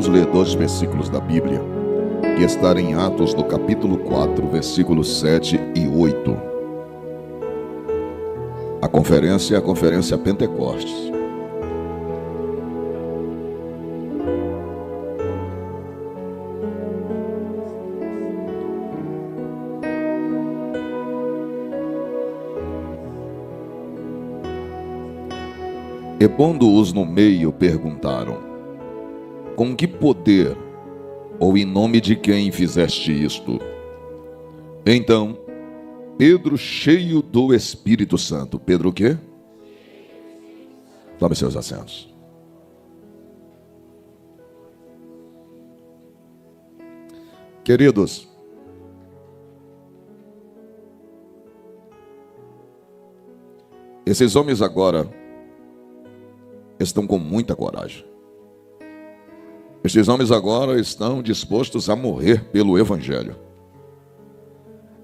Vamos ler 2 versículos da Bíblia, que está em Atos, no capítulo 4, versículos 7 e 8. A conferência Pentecostes. E pondo-os no meio, perguntaram: com que poder ou em nome de quem fizeste isto? Então, Pedro, cheio do Espírito Santo. Pedro o quê? Tome seus assentos. Queridos, esses homens agora estão com muita coragem. Estes homens agora estão dispostos a morrer pelo Evangelho.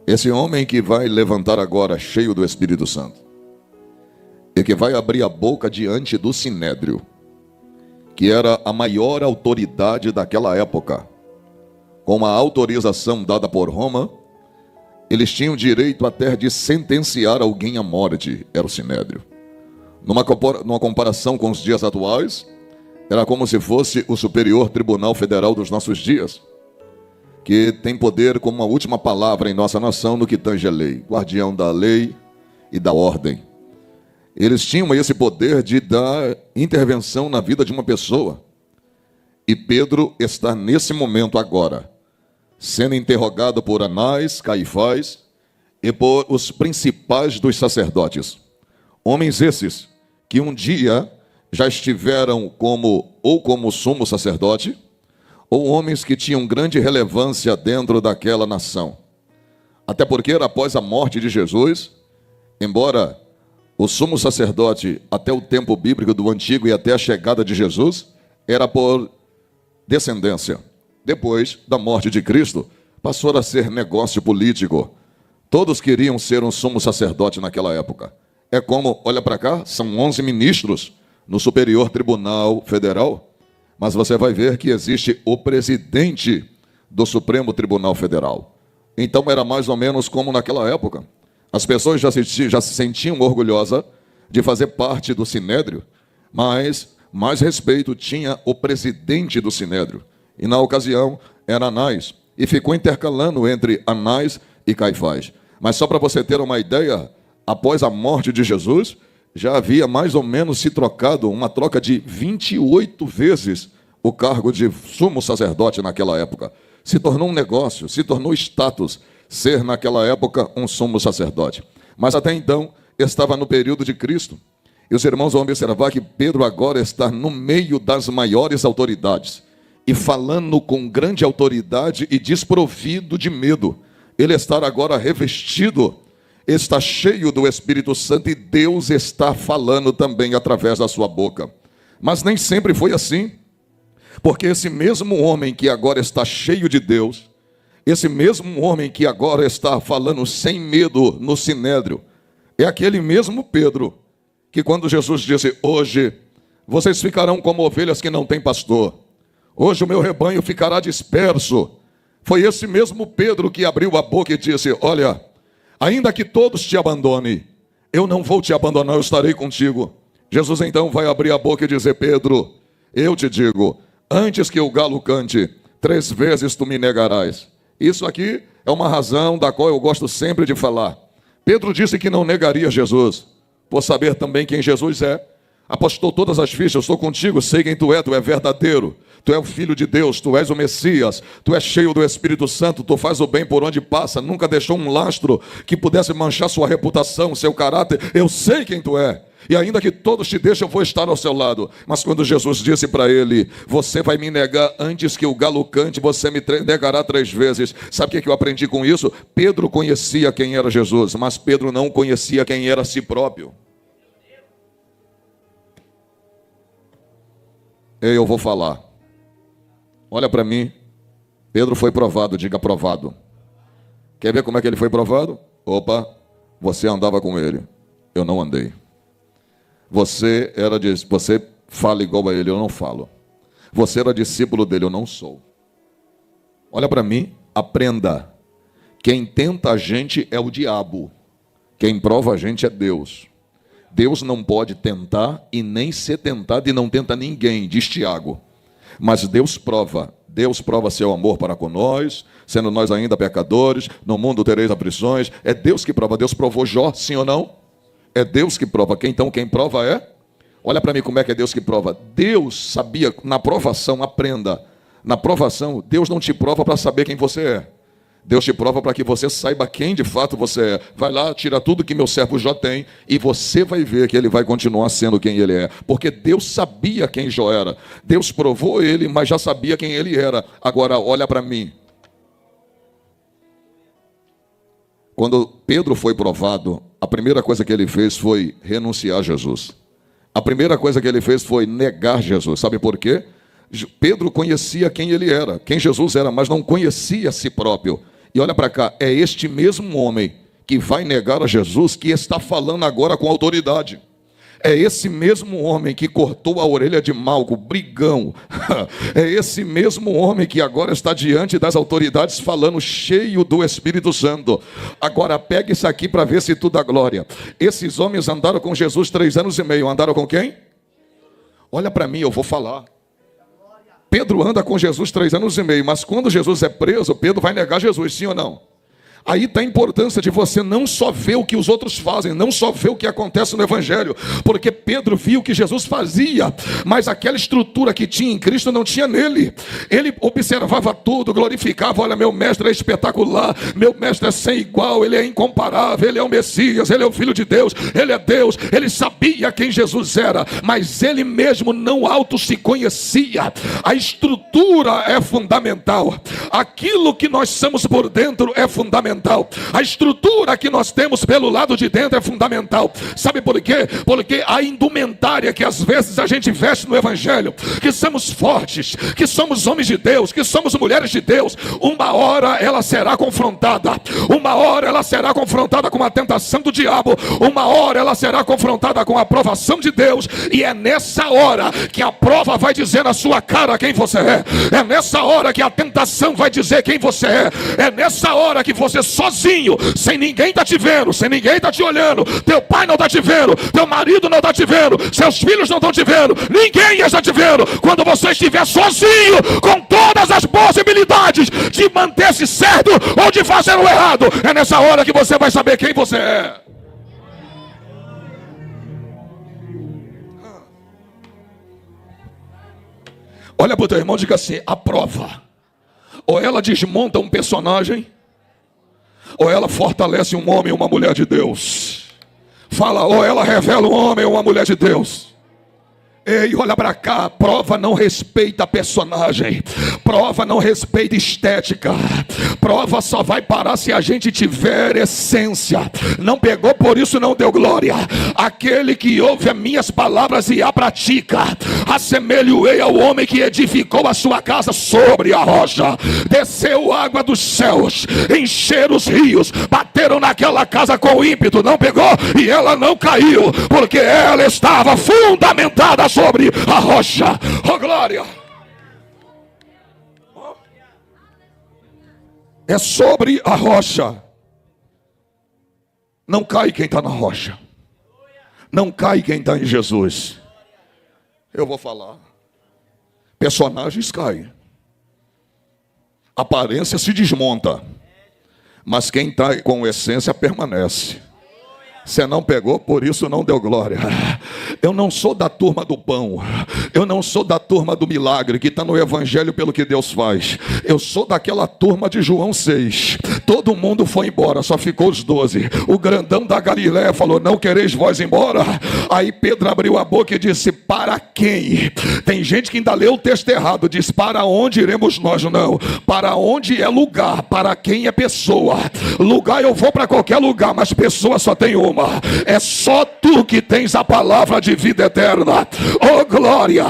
Esse homem que vai levantar agora, cheio do Espírito Santo, e que vai abrir a boca diante do Sinédrio, que era a maior autoridade daquela época, com uma autorização dada por Roma, eles tinham direito até de sentenciar alguém à morte, era o Sinédrio. Numa comparação com os dias atuais, era como se fosse o Superior Tribunal Federal dos nossos dias, que tem poder como uma última palavra em nossa nação no que tange a lei, guardião da lei e da ordem. Eles tinham esse poder de dar intervenção na vida de uma pessoa. E Pedro está nesse momento agora, sendo interrogado por Anás, Caifás e por os principais dos sacerdotes. Homens esses que um dia já estiveram como sumo sacerdote, ou homens que tinham grande relevância dentro daquela nação. Até porque era após a morte de Jesus, embora o sumo sacerdote, até o tempo bíblico do Antigo e até a chegada de Jesus, era por descendência. Depois da morte de Cristo, passou a ser negócio político. Todos queriam ser um sumo sacerdote naquela época. É como, olha para cá, são 11 ministros no Superior Tribunal Federal, mas você vai ver que existe o presidente do Supremo Tribunal Federal. Então era mais ou menos como naquela época. As pessoas já se sentiam orgulhosas de fazer parte do Sinédrio, mas mais respeito tinha o presidente do Sinédrio. E na ocasião era Anás, e ficou intercalando entre Anás e Caifás. Mas só para você ter uma ideia, após a morte de Jesus, já havia mais ou menos se trocado uma troca de 28 vezes o cargo de sumo sacerdote naquela época. Se tornou um negócio, se tornou status ser naquela época um sumo sacerdote. Mas até então estava no período de Cristo. E os irmãos vão observar que Pedro agora está no meio das maiores autoridades e falando com grande autoridade e desprovido de medo. Ele está agora revestido, está cheio do Espírito Santo e Deus está falando também através da sua boca. Mas nem sempre foi assim, porque esse mesmo homem que agora está cheio de Deus, esse mesmo homem que agora está falando sem medo no Sinédrio, é aquele mesmo Pedro que quando Jesus disse: hoje vocês ficarão como ovelhas que não têm pastor, hoje o meu rebanho ficará disperso. Foi esse mesmo Pedro que abriu a boca e disse: olha, ainda que todos te abandonem, eu não vou te abandonar, eu estarei contigo. Jesus então vai abrir a boca e dizer: Pedro, eu te digo, antes que o galo cante, 3 vezes tu me negarás. Isso aqui é uma razão da qual eu gosto sempre de falar. Pedro disse que não negaria Jesus, por saber também quem Jesus é. Apostou todas as fichas: eu estou contigo, sei quem tu é verdadeiro. Tu és o Filho de Deus, tu és o Messias, tu és cheio do Espírito Santo, tu faz o bem por onde passa, nunca deixou um lastro que pudesse manchar sua reputação, seu caráter. Eu sei quem tu é, e ainda que todos te deixem, eu vou estar ao seu lado. Mas quando Jesus disse para ele: você vai me negar antes que o galo cante, você me negará 3 vezes. Sabe o que eu aprendi com isso? Pedro conhecia quem era Jesus, mas Pedro não conhecia quem era si próprio. Eu vou falar. Olha para mim, Pedro foi provado, diga provado. Quer ver como é que ele foi provado? Opa, você andava com ele, eu não andei. Você fala igual a ele, eu não falo. Você era discípulo dele, eu não sou. Olha para mim, aprenda. Quem tenta a gente é o diabo. Quem prova a gente é Deus. Deus não pode tentar e nem ser tentado e não tenta ninguém, diz Tiago. Mas Deus prova seu amor para com nós, sendo nós ainda pecadores, no mundo tereis aflições. É Deus que prova. Deus provou Jó, sim ou não? É Deus que prova. Então quem prova é? Olha para mim como é que é Deus que prova. Deus sabia, na provação, aprenda. Na provação, Deus não te prova para saber quem você é. Deus te prova para que você saiba quem de fato você é. Vai lá, tira tudo que meu servo Jó tem e você vai ver que ele vai continuar sendo quem ele é. Porque Deus sabia quem Jó era. Deus provou ele, mas já sabia quem ele era. Agora, olha para mim. Quando Pedro foi provado, a primeira coisa que ele fez foi renunciar a Jesus. A primeira coisa que ele fez foi negar Jesus. Sabe por quê? Pedro conhecia quem ele era, quem Jesus era, mas não conhecia a si próprio. E olha para cá, é este mesmo homem que vai negar a Jesus que está falando agora com autoridade. É esse mesmo homem que cortou a orelha de Malco, brigão. É esse mesmo homem que agora está diante das autoridades falando cheio do Espírito Santo. Agora pega isso aqui para ver se tu dá glória. Esses homens andaram com Jesus 3 anos e meio. Andaram com quem? Olha para mim, eu vou falar. Pedro anda com Jesus 3 anos e meio, mas quando Jesus é preso, Pedro vai negar Jesus, sim ou não? Aí está a importância de você não só ver o que os outros fazem, não só ver o que acontece no Evangelho, porque Pedro viu o que Jesus fazia, mas aquela estrutura que tinha em Cristo não tinha nele. Ele observava tudo, glorificava, olha, meu mestre é espetacular, meu mestre é sem igual, ele é incomparável, ele é o Messias, ele é o Filho de Deus, ele é Deus. Ele sabia quem Jesus era, mas ele mesmo não auto se conhecia. A estrutura é fundamental, aquilo que nós somos por dentro é fundamental. A estrutura que nós temos pelo lado de dentro é fundamental. Sabe por quê? Porque a indumentária que às vezes a gente veste no Evangelho, que somos fortes, que somos homens de Deus, que somos mulheres de Deus, uma hora ela será confrontada. Uma hora ela será confrontada com a tentação do diabo. Uma hora ela será confrontada com a aprovação de Deus. E é nessa hora que a prova vai dizer na sua cara quem você é. É nessa hora que a tentação vai dizer quem você é. É nessa hora que você sozinho, sem ninguém tá te vendo, sem ninguém tá te olhando, teu pai não tá te vendo, teu marido não tá te vendo, seus filhos não estão te vendo, ninguém está te vendo. Quando você estiver sozinho, com todas as possibilidades de manter-se certo ou de fazer o errado, é nessa hora que você vai saber quem você é. Olha para o teu irmão e diga assim: a prova, ou ela desmonta um personagem, ou ela fortalece um homem ou uma mulher de Deus. Fala, ou ela revela um homem ou uma mulher de Deus. Ei, olha para cá, prova não respeita personagem, prova não respeita estética, prova só vai parar se a gente tiver essência. Não pegou, por isso não deu glória. Aquele que ouve as minhas palavras e a pratica, assemelho-ei ao homem que edificou a sua casa sobre a rocha. Desceu água dos céus, encheram os rios, bateram naquela casa com ímpeto, não pegou e ela não caiu, porque ela estava fundamentada sobre a rocha. Oh glória! É sobre a rocha. Não cai quem está na rocha. Não cai quem está em Jesus. Eu vou falar. Personagens caem. Aparência se desmonta. Mas quem está com essência permanece. Você não pegou, por isso não deu glória. Eu não sou da turma do pão. Eu não sou da turma do milagre, que está no Evangelho pelo que Deus faz. Eu sou daquela turma de João 6. Todo mundo foi embora, só ficou os 12. O grandão da Galiléia falou, não quereis vós embora? Aí Pedro abriu a boca e disse, para quem? Tem gente que ainda leu o texto errado. Diz, para onde iremos nós? Não. Para onde é lugar? Para quem é pessoa? Lugar eu vou para qualquer lugar, mas pessoa só tem uma. É só tu que tens a palavra de vida eterna. Oh glória!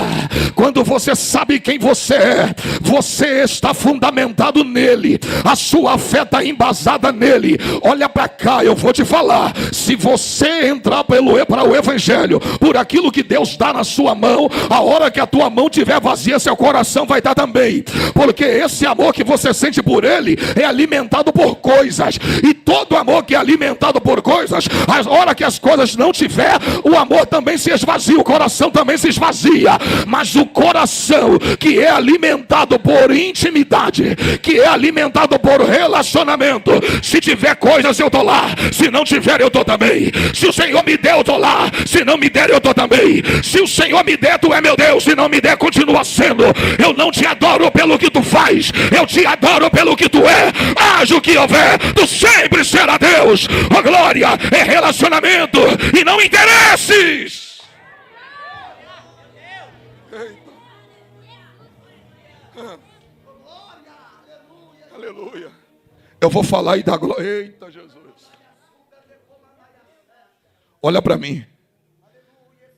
Quando você sabe quem você é, você está fundamentado nele. A sua fé está está embasada nele. Olha para cá, eu vou te falar. Se você entrar para o evangelho, por aquilo que Deus dá na sua mão, a hora que a tua mão estiver vazia, seu coração vai estar também. Porque esse amor que você sente por ele é alimentado por coisas. E todo amor que é alimentado por coisas, a hora que as coisas não tiver, o amor também se esvazia, o coração também se esvazia. Mas o coração que é alimentado por intimidade, que é alimentado por relacionamento, se tiver coisas eu estou lá, se não tiver eu estou também. Se o Senhor me der eu estou lá, se não me der eu estou também. Se o Senhor me der, tu é meu Deus, se não me der, continua sendo. Eu não te adoro pelo que tu faz, eu te adoro pelo que tu é. Haja o que houver, tu sempre será Deus. A glória é relacionamento e não interesses. Aleluia. Eu vou falar e dar glória. Eita Jesus. Olha para mim.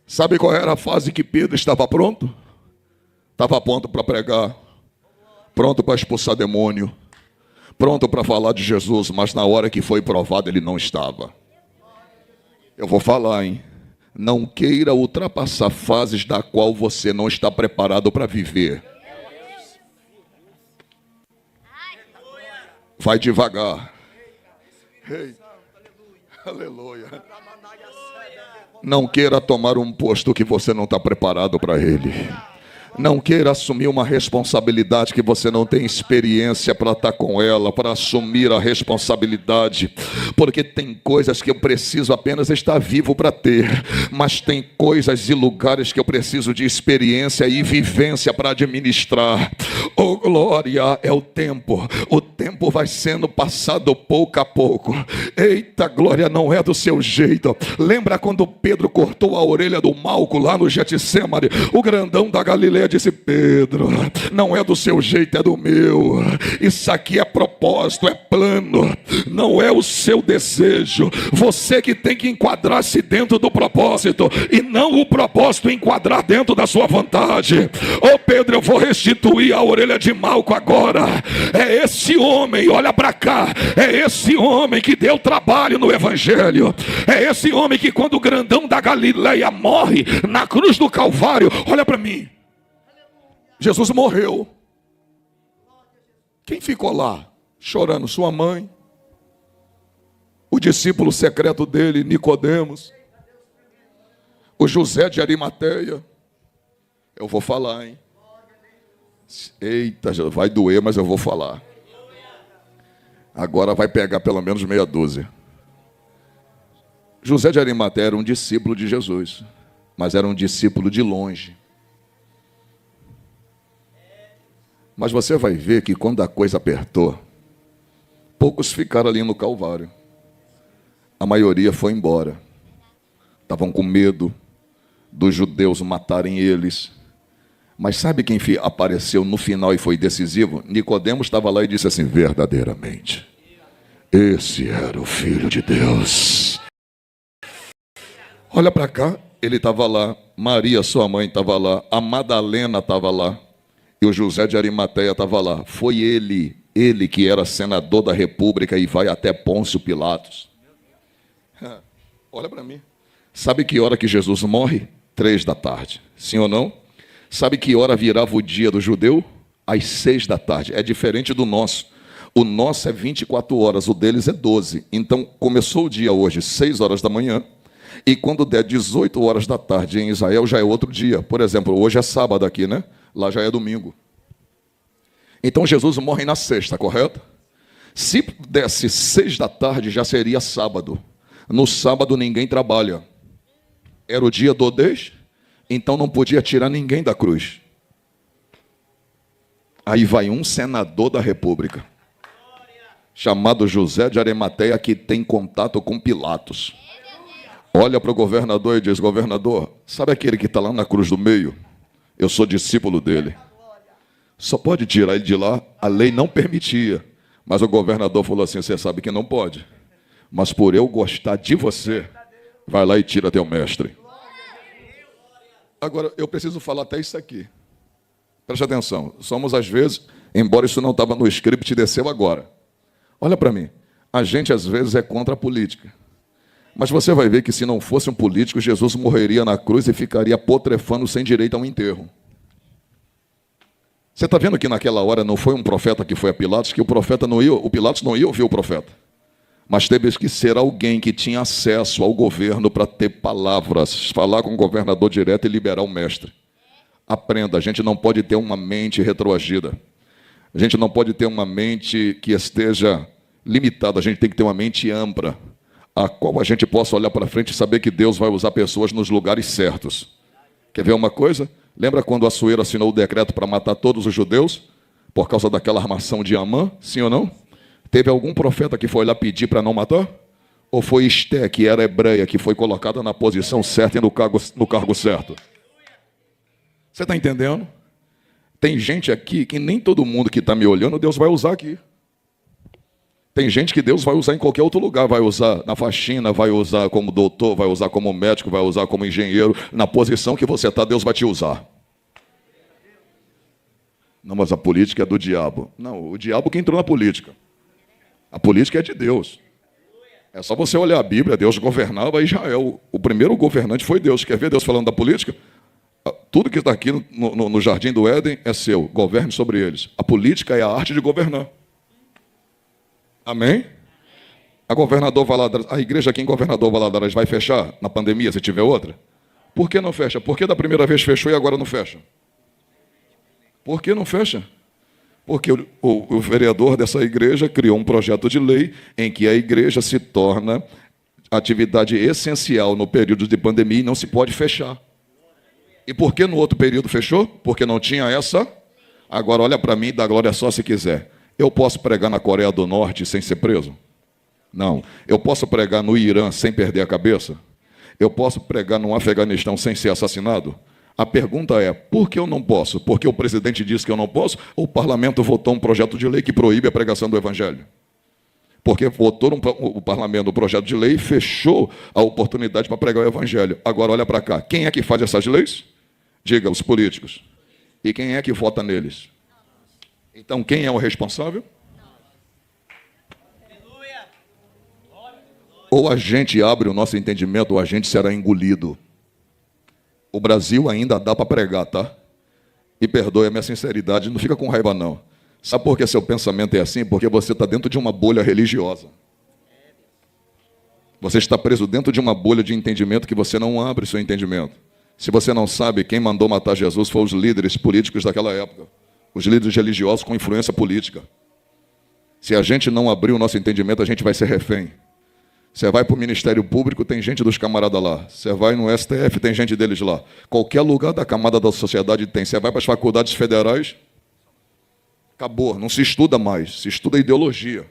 Sabe qual era a fase que Pedro estava pronto? Estava pronto para pregar, pronto para expulsar demônio, pronto para falar de Jesus, mas na hora que foi provado ele não estava. Eu vou falar, hein? Não queira ultrapassar fases da qual você não está preparado para viver. Vai devagar. Ei, aleluia. Não queira tomar um posto que você não está preparado para ele. Não queira assumir uma responsabilidade que você não tem experiência para estar com ela, para assumir a responsabilidade. Porque tem coisas que eu preciso apenas estar vivo para ter, mas tem coisas e lugares que eu preciso de experiência e vivência para administrar. Oh glória, é o tempo vai sendo passado pouco a pouco. Eita, glória, não é do seu jeito. Lembra quando Pedro cortou a orelha do Malco lá no Getsêmani? O grandão da Galileia disse: Pedro, não é do seu jeito, é do meu. Isso aqui é propósito, é plano, não é o seu desejo. Você que tem que enquadrar-se dentro do propósito e não o propósito enquadrar dentro da sua vontade. Ô Pedro, eu vou restituir a orelha de Malco agora. É esse homem, olha para cá, é esse homem que deu trabalho no evangelho. É esse homem que quando o grandão da Galileia morre na cruz do Calvário, olha para mim, Jesus morreu. Quem ficou lá chorando? Sua mãe, o discípulo secreto dele, Nicodemos, o José de Arimateia. Eu vou falar, hein? Eita, vai doer, mas eu vou falar. Agora vai pegar pelo menos meia dúzia. José de Arimateia era um discípulo de Jesus, mas era um discípulo de longe. Mas você vai ver que quando a coisa apertou, poucos ficaram ali no Calvário. A maioria foi embora. Estavam com medo dos judeus matarem eles. Mas sabe quem apareceu no final e foi decisivo? Nicodemos estava lá e disse assim: verdadeiramente, esse era o Filho de Deus. Olha para cá, ele estava lá, Maria, sua mãe, estava lá, a Madalena estava lá, e o José de Arimateia estava lá. Foi ele que era senador da República e vai até Pôncio Pilatos. Olha para mim. Sabe que hora que Jesus morre? 3 da tarde. Sim ou não? Sabe que hora virava o dia do judeu? Às 6 da tarde. É diferente do nosso. O nosso é 24 horas, o deles é 12. Então, começou o dia hoje, 6 horas da manhã. E quando der 18 horas da tarde em Israel, já é outro dia. Por exemplo, hoje é sábado aqui, né? Lá já é domingo. Então, Jesus morre na sexta, correto? Se desse 6 da tarde, já seria sábado. No sábado, ninguém trabalha. Era o dia do Deus, então não podia tirar ninguém da cruz. Aí vai um senador da República, chamado José de Arimateia, que tem contato com Pilatos. Olha para o governador e diz: governador, sabe aquele que está lá na cruz do meio? Eu sou discípulo dele. Só pode tirar ele de lá, a lei não permitia. Mas o governador falou assim: você sabe que não pode. Mas por eu gostar de você, vai lá e tira teu mestre. Agora, eu preciso falar até isso aqui. Preste atenção. Somos, às vezes, embora isso não estava no script, desceu agora. Olha para mim. A gente às vezes é contra a política. Mas você vai ver que se não fosse um político, Jesus morreria na cruz e ficaria putrefando sem direito a um enterro. Você está vendo que naquela hora não foi um profeta que foi a Pilatos, que o Pilatos não ia ouvir o profeta. Mas teve que ser alguém que tinha acesso ao governo para ter palavras, falar com o governador direto e liberar o mestre. Aprenda, a gente não pode ter uma mente retroagida. A gente não pode ter uma mente que esteja limitada, a gente tem que ter uma mente ampla, a qual a gente possa olhar para frente e saber que Deus vai usar pessoas nos lugares certos. Quer ver uma coisa? Lembra quando Assuero assinou o decreto para matar todos os judeus? Por causa daquela armação de Amã? Sim ou não? Teve algum profeta que foi lá pedir para não matar? Ou foi Esté, que era hebreia, que foi colocada na posição certa e no cargo certo? Você está entendendo? Tem gente aqui que nem todo mundo que está me olhando, Deus vai usar aqui. Tem gente que Deus vai usar em qualquer outro lugar, vai usar na faxina, vai usar como doutor, vai usar como médico, vai usar como engenheiro. Na posição que você está, Deus vai te usar. Não, mas a política é do diabo. Não, o diabo que entrou na política. A política é de Deus. É só você olhar a Bíblia, Deus governava Israel. O primeiro governante foi Deus. Quer ver Deus falando da política? Tudo que está aqui no Jardim do Éden é seu. Governe sobre eles. A política é a arte de governar. Amém? A igreja aqui em Governador Valadares vai fechar na pandemia, se tiver outra? Por que não fecha? Por que da primeira vez fechou e agora não fecha? Por que não fecha? Porque o vereador dessa igreja criou um projeto de lei em que a igreja se torna atividade essencial no período de pandemia e não se pode fechar. E por que no outro período fechou? Porque não tinha essa. Agora olha para mim e dá glória só se quiser. Eu posso pregar na Coreia do Norte sem ser preso? Não. Eu posso pregar no Irã sem perder a cabeça? Eu posso pregar no Afeganistão sem ser assassinado? A pergunta é, por que eu não posso? Porque o presidente disse que eu não posso? Ou o parlamento votou um projeto de lei que proíbe a pregação do evangelho? Porque votou o parlamento um projeto de lei e fechou a oportunidade para pregar o evangelho. Agora olha para cá. Quem é que faz essas leis? Diga, os políticos. E quem é que vota neles? Então, quem é o responsável? Ou a gente abre o nosso entendimento, ou a gente será engolido. O Brasil ainda dá para pregar, tá? E perdoe a minha sinceridade, não fica com raiva, não. Sabe por que seu pensamento é assim? Porque você está dentro de uma bolha religiosa. Você está preso dentro de uma bolha de entendimento que você não abre seu entendimento. Se você não sabe, quem mandou matar Jesus foram os líderes políticos daquela época. Os líderes religiosos com influência política. Se a gente não abrir o nosso entendimento, a gente vai ser refém. Você vai para o Ministério Público, tem gente dos camaradas lá. Você vai no STF, tem gente deles lá. Qualquer lugar da camada da sociedade tem. Você vai para as faculdades federais, acabou, não se estuda mais, se estuda ideologia.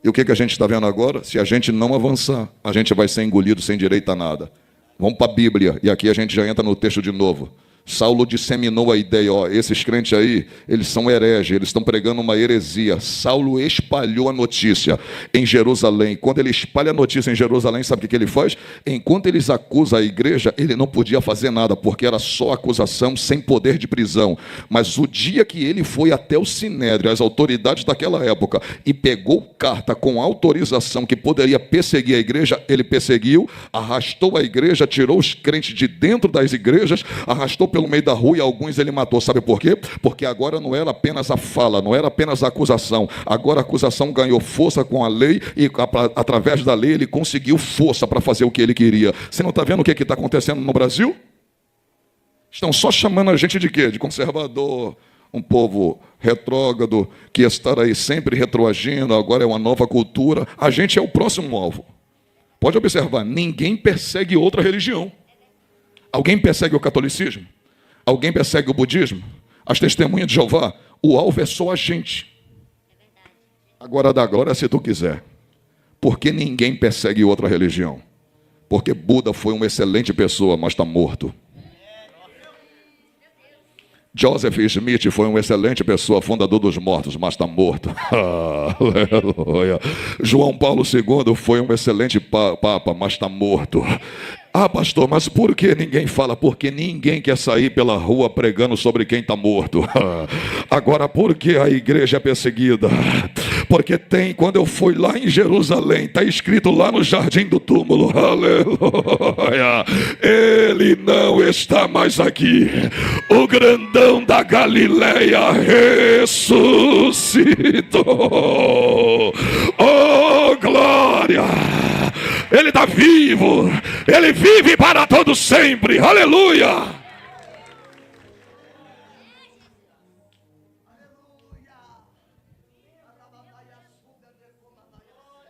E o que a gente está vendo agora? Se a gente não avançar, a gente vai ser engolido sem direito a nada. Vamos para a Bíblia, e aqui a gente já entra no texto de novo. Saulo disseminou a ideia, esses crentes aí, eles são hereges, eles estão pregando uma heresia. Saulo espalhou a notícia em Jerusalém. Quando ele espalha a notícia em Jerusalém, sabe o que ele faz? Enquanto eles acusam a igreja, ele não podia fazer nada, porque era só acusação sem poder de prisão. Mas o dia que ele foi até o Sinédrio, as autoridades daquela época, e pegou carta com autorização que poderia perseguir a igreja, ele perseguiu, arrastou a igreja, tirou os crentes de dentro das igrejas, arrastou pelo meio da rua e alguns ele matou. Sabe por quê? Porque agora não era apenas a fala, não era apenas a acusação. Agora a acusação ganhou força com a lei e através da lei ele conseguiu força para fazer o que ele queria. Você não está vendo o que está acontecendo no Brasil? Estão só chamando a gente de quê? De conservador, um povo retrógrado, que está aí sempre retroagindo, agora é uma nova cultura. A gente é o próximo alvo. Pode observar, ninguém persegue outra religião. Alguém persegue o catolicismo? Alguém persegue o budismo? As testemunhas de Jeová? O alvo é só a gente. Agora dá glória se tu quiser. Por que ninguém persegue outra religião? Porque Buda foi uma excelente pessoa, mas está morto. Joseph Smith foi uma excelente pessoa, fundador dos mortos, mas está morto. Aleluia. João Paulo II foi um excelente papa, mas está morto. Ah, pastor, mas por que ninguém fala? Porque ninguém quer sair pela rua pregando sobre quem está morto. Agora, por que a igreja é perseguida? Porque tem, quando eu fui lá em Jerusalém, está escrito lá no jardim do túmulo, aleluia, ele não está mais aqui. O grandão da Galileia ressuscitou. Oh, glória! Ele está vivo, ele vive para todo sempre, aleluia!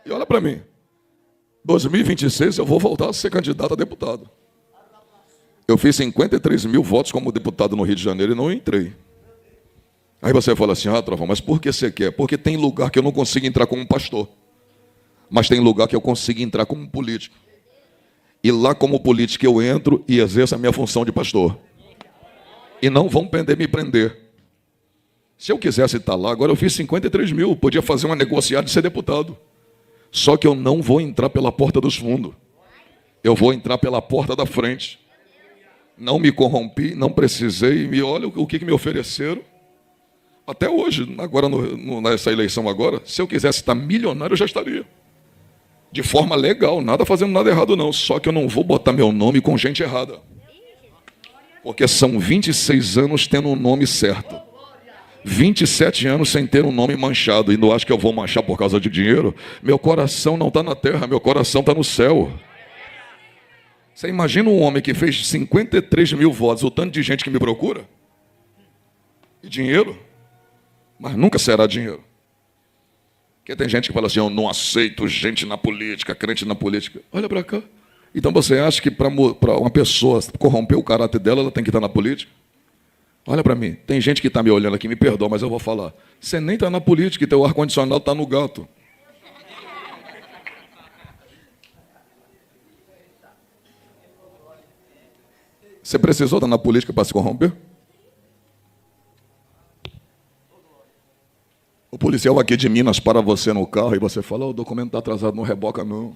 E olha para mim, 2026 eu vou voltar a ser candidato a deputado. Eu fiz 53 mil votos como deputado no Rio de Janeiro e não entrei. Aí você fala assim, Trovão, mas por que você quer? Porque tem lugar que eu não consigo entrar como pastor. Mas tem lugar que eu consigo entrar como político. E lá como político eu entro e exerço a minha função de pastor. E não vão me prender. Se eu quisesse estar lá, agora eu fiz 53 mil, podia fazer uma negociada de ser deputado. Só que eu não vou entrar pela porta dos fundos. Eu vou entrar pela porta da frente. Não me corrompi, não precisei. E olha o que me ofereceram. Até hoje, agora nessa eleição agora, se eu quisesse estar milionário, eu já estaria. De forma legal, nada fazendo nada errado não. Só que eu não vou botar meu nome com gente errada. Porque são 26 anos tendo um nome certo. 27 anos sem ter um nome manchado. E não acho que eu vou manchar por causa de dinheiro. Meu coração não está na terra, meu coração está no céu. Você imagina um homem que fez 53 mil votos, o tanto de gente que me procura? E dinheiro? Mas nunca será dinheiro. Porque tem gente que fala assim, eu não aceito gente na política, crente na política. Olha para cá. Então você acha que para uma pessoa corromper o caráter dela, ela tem que estar na política? Olha para mim, tem gente que está me olhando aqui, me perdoa, mas eu vou falar. Você nem está na política e teu ar-condicionado está no gato. Você precisou estar na política para se corromper? O policial aqui de Minas para você no carro e você fala, o documento está atrasado, não reboca não.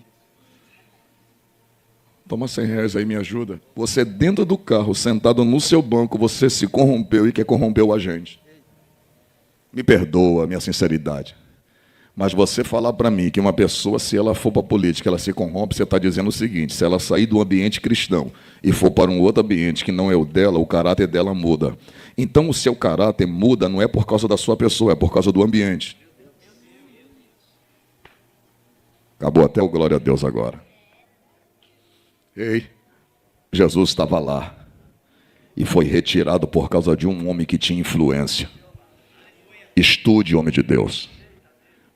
Toma 100 reais aí, me ajuda. Você dentro do carro, sentado no seu banco, você se corrompeu e quer corromper o agente. Me perdoa a minha sinceridade. Mas você falar para mim que uma pessoa, se ela for para a política, ela se corrompe, você está dizendo o seguinte, se ela sair do ambiente cristão e for para um outro ambiente que não é o dela, o caráter dela muda. Então o seu caráter muda não é por causa da sua pessoa, é por causa do ambiente. Acabou até o glória a Deus agora. Ei, Jesus estava lá e foi retirado por causa de um homem que tinha influência. Estude, homem de Deus.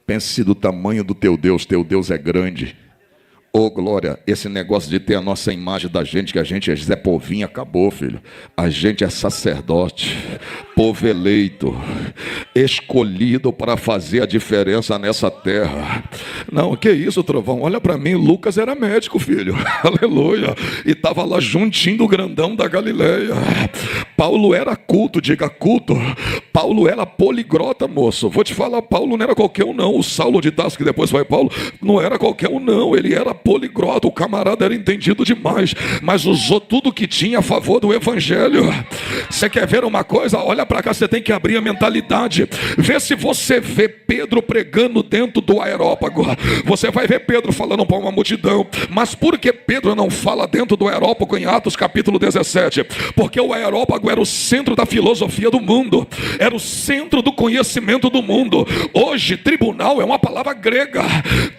Pense do tamanho do teu Deus é grande. Oh, glória, esse negócio de ter a nossa imagem da gente, que a gente é Zé Povinho, acabou, filho. A gente é sacerdote, povo eleito, escolhido para fazer a diferença nessa terra. Não, que isso, Trovão? Olha para mim, Lucas era médico, filho. Aleluia. E estava lá juntinho do grandão da Galileia. Paulo era culto, diga culto. Paulo era poligrota, moço. Vou te falar, Paulo não era qualquer um, não. O Saulo de Tarso, que depois foi Paulo, não era qualquer um, não. Ele era poligrota, o camarada era entendido demais, mas usou tudo que tinha a favor do evangelho. Você quer ver uma coisa? Olha para cá, você tem que abrir a mentalidade. Vê se você vê Pedro pregando dentro do aerópago. Você vai ver Pedro falando para uma multidão. Mas por que Pedro não fala dentro do aerópago em Atos capítulo 17? Porque o aerópago era o centro da filosofia do mundo, era o centro do conhecimento do mundo. Hoje, tribunal é uma palavra grega.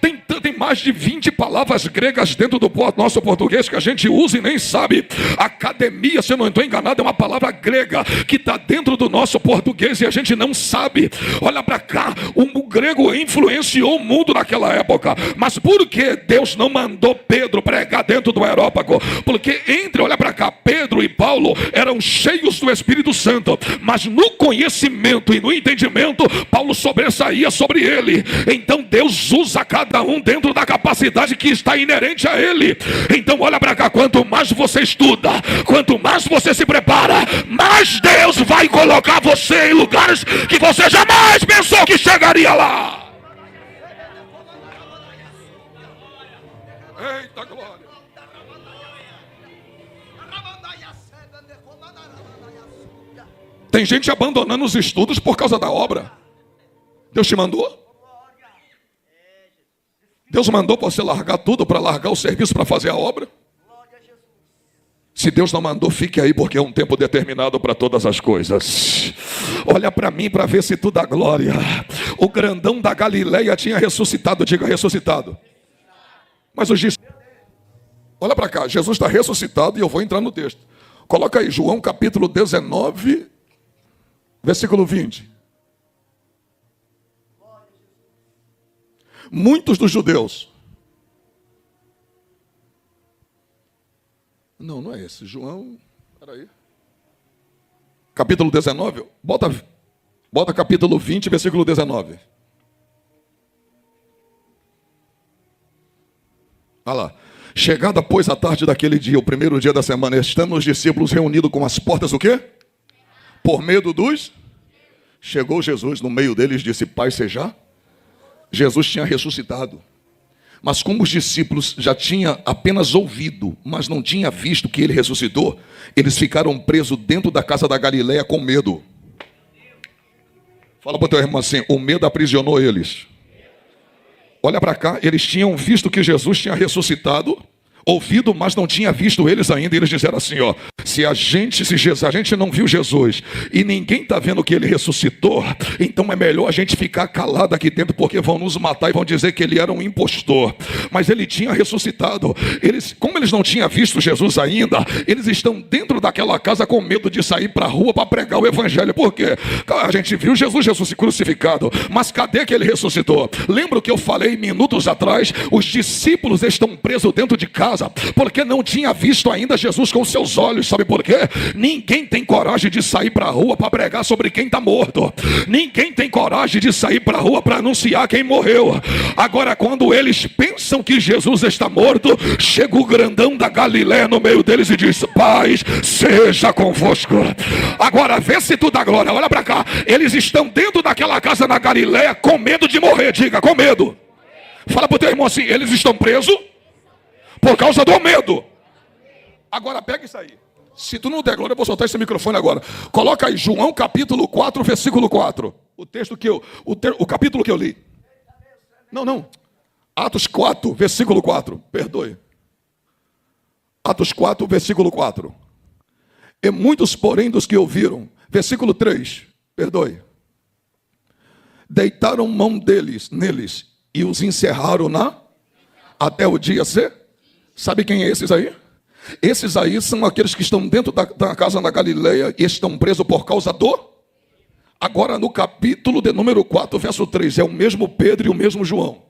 Tem mais de 20 palavras gregas dentro do nosso português que a gente usa e nem sabe. Academia, se eu não estou enganado, é uma palavra grega que está dentro do nosso português e a gente não sabe. Olha para cá, o grego influenciou o mundo naquela época. Mas por que Deus não mandou Pedro pregar dentro do aerópago? Porque olha para cá, Pedro e Paulo eram cheios do Espírito Santo, mas no conhecimento e no entendimento, Paulo sobressaía sobre ele. Então Deus usa cada um dentro da capacidade que está inerente a ele. Então olha para cá, quanto mais você estuda, quanto mais você se prepara, mais Deus vai colocar você em lugares que você jamais pensou que chegaria lá. Eita glória. Tem gente abandonando os estudos por causa da obra. Deus te mandou? Deus mandou você largar tudo para largar o serviço para fazer a obra? Se Deus não mandou, fique aí, porque é um tempo determinado para todas as coisas. Olha para mim para ver se tu dá glória. O grandão da Galileia tinha ressuscitado, diga ressuscitado. Mas os discípulos, olha para cá, Jesus está ressuscitado e eu vou entrar no texto. Coloca aí, João capítulo 19, versículo 20. Muitos dos judeus. Não é esse. João, peraí. Capítulo 19, bota capítulo 20, versículo 19. Olha lá. Chegada, pois, a tarde daquele dia, o primeiro dia da semana, estando os discípulos reunidos com as portas, o quê? Por medo dos... Chegou Jesus no meio deles e disse, Pai, seja... Jesus tinha ressuscitado. Mas como os discípulos já tinham apenas ouvido, mas não tinham visto que ele ressuscitou, eles ficaram presos dentro da casa da Galileia com medo. Fala para o teu irmão assim, o medo aprisionou eles. Olha para cá, eles tinham visto que Jesus tinha ressuscitado, ouvido, mas não tinha visto eles ainda. E eles disseram assim, ó, se a gente não viu Jesus e ninguém está vendo que ele ressuscitou, então é melhor a gente ficar calado aqui dentro, porque vão nos matar e vão dizer que ele era um impostor. Mas ele tinha ressuscitado. Como eles não tinham visto Jesus ainda, eles estão dentro daquela casa com medo de sair para a rua para pregar o evangelho. Por quê? A gente viu Jesus crucificado, mas cadê que ele ressuscitou? Lembra o que eu falei minutos atrás? Os discípulos estão presos dentro de casa porque não tinha visto ainda Jesus com seus olhos. Sabe por quê? Ninguém tem coragem de sair para a rua para pregar sobre quem está morto. Ninguém tem coragem de sair para a rua para anunciar quem morreu. Agora, quando eles pensam que Jesus está morto, chega o grandão da Galileia no meio deles e diz, paz seja convosco. Agora, vê se tu dá glória. Olha para cá. Eles estão dentro daquela casa na Galileia com medo de morrer. Diga, com medo. Fala para o teu irmão assim, eles estão presos por causa do medo. Agora pega isso aí. Se tu não der glória, eu vou soltar esse microfone agora. Coloca aí, João capítulo 4, versículo 4. O capítulo que eu li. Não. Atos 4, versículo 4. Perdoe. Atos 4, versículo 4. E muitos, porém, dos que ouviram. Versículo 3. Perdoe. Deitaram mão neles e os encerraram até o dia ser. Sabe quem é esses aí? Esses aí são aqueles que estão dentro da casa na Galileia e estão presos por causa do... Agora no capítulo de número 4, verso 3, é o mesmo Pedro e o mesmo João.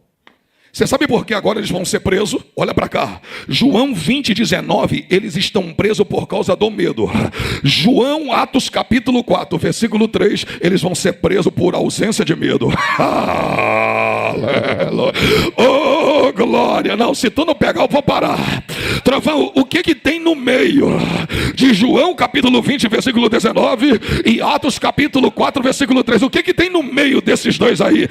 Você sabe por que agora eles vão ser presos? Olha para cá. João 20, 19, eles estão presos por causa do medo. João, Atos capítulo 4, versículo 3, eles vão ser presos por ausência de medo. Aleluia. Oh, glória. Não, se tu não pegar, eu vou parar. Trovão, o que tem no meio de João capítulo 20, versículo 19 e Atos capítulo 4, versículo 3? O que tem no meio desses dois aí?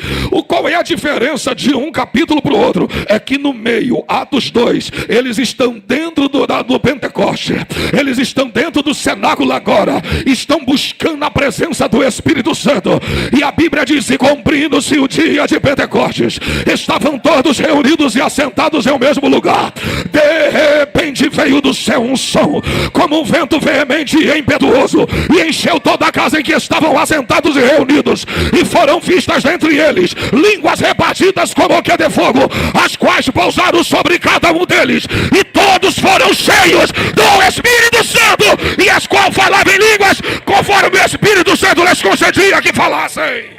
Qual é a diferença de um capítulo para o outro? É que no meio, Atos 2, eles estão dentro do Pentecoste, eles estão dentro do cenáculo agora, estão buscando a presença do Espírito Santo, e a Bíblia diz, e cumprindo-se o dia de Pentecostes, estavam todos reunidos e assentados em um mesmo lugar. De repente veio do céu um som, como um vento veemente e impetuoso, e encheu toda a casa em que estavam assentados e reunidos, e foram vistas dentre eles línguas repartidas como que de fogo, as quais pousaram sobre cada um deles, e todos foram cheios do Espírito Santo, e as quais falavam em línguas conforme o Espírito Santo lhes concedia que falassem.